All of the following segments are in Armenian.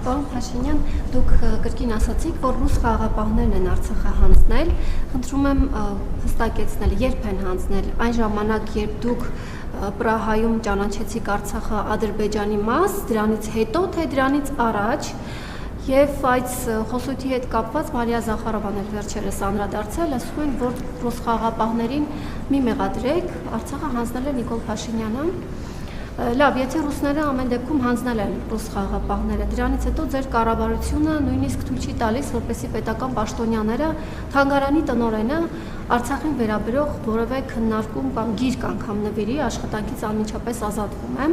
Պարոն Փաշինյան, դուք կրկին ասացիք, որ ռուս խաղաղապահներն են Արցախը հանձնել։ Խնդրում եմ հստակեցնել, երբ են հանձնել, այն ժամանակ, երբ դուք Պրահայում ճանաչեցիք Արցախը Ադրբեջանի մաս, դրանից հետո, թե դրանից առաջ, եւ այս խոսույթի հետ կապված Մարիա Զախարովան էլ վերջերս անդրադարձել, ասում են, որ ռուս խաղաղապահներին մի մեղադրեք, Արցախը հանձնել է Նիկոլ Փաշինյանը։ Լավ, եթե ռուսները ամեն դեպքում հանձնել են ռուս խաղաղապահները, դրանից հետո ձեր կառավարությունը նույնիսկ թույլ չի տալիս, որպեսզի պետական պաշտոնյաները թանգարանի տնօրենը Արցախին վերաբերող որևէ քննարկում կամ գիրք անգամ նվիրի, աշխատանքից անմիջապես ազատվում է։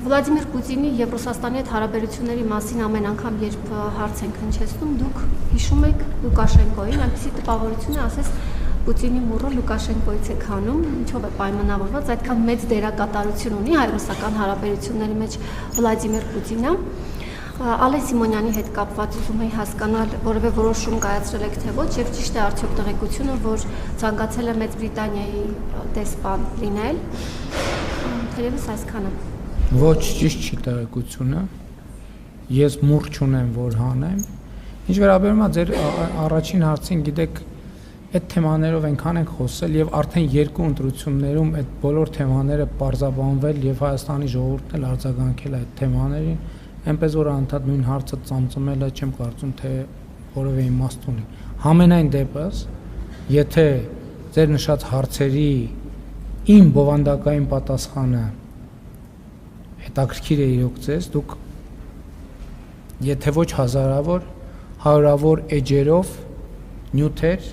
Վլադիմիր Պուտինի եւ Ռուսաստանի հետ հարաբերությունների մասին ամեն անգամ, երբ հարց ենք հնչեցնում, դուք հիշում եք Լուկաշենկոին, այնպիսի տպավորություն է, ասես Պուտինի մուրը Լուկաշենկոից է քանում, ինչով է պայմանավորված, այդքան մեծ դերակատարություն ունի հայ-ռուսական հարաբերությունների մեջ Վլադիմիր Պուտինը։ Ալեն Սիմոնյանի հետ կապված ուզում էի հասկանալ, որևէ որոշում կայացրել եք թե ոչ, եւ ճիշտ է արդյոք տեղեկությունը, որ ցանկացել է Մեծ Բրիտանիայի դեսպան լինել։ Թերևս այսքանը։ Ոչ, ճիշտ չի տեղեկությունը։ Ես մուռ չունեմ, որ հանեմ։ Ինչ վերաբերում է ձեր առաջին հարցին, գիտեք, այդ թեմաներով այնքան ենք խոսել եւ արդեն երկու ընտրություններում այդ բոլոր թեմաները պարզաբանվել եւ Հայաստանի ժողովուրդն էլ արձագանքել այդ թեմաներին, այնպես որ անդադ նույն հարցը ծամծմելը չեմ կարծում թե որևէ իմաստ ունի։ Համենայն դեպս, եթե ձեր նշած հարցերի իմ բովանդակային պատասխանը հետաքրքիր է իրոք ձեզ, դուք եթե ոչ հազարավոր, հարյուրավոր էջերով նյութեր,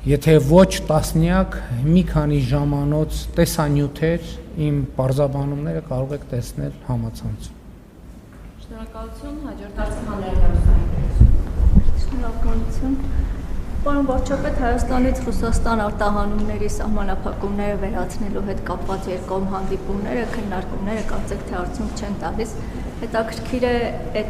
եթե ոչ տասնյակ, մի քանի ժամանոց տեսանյութեր իմ պարզաբանումները կարող եք տեսնել համացանցում։ Շնորհակալություն, հաջորդ հարցը հանրահետացում։ Շնորհակալություն։ Պարոն վարչապետ, Հայաստանից Ռուսաստան արտահանումների սահմանափակումները վերացնելու հետ կապված երկկողմ հանդիպումները, քննարկումները կարծեք թե արդյունք չեն տալիս։ Հետաքրքիր է այդ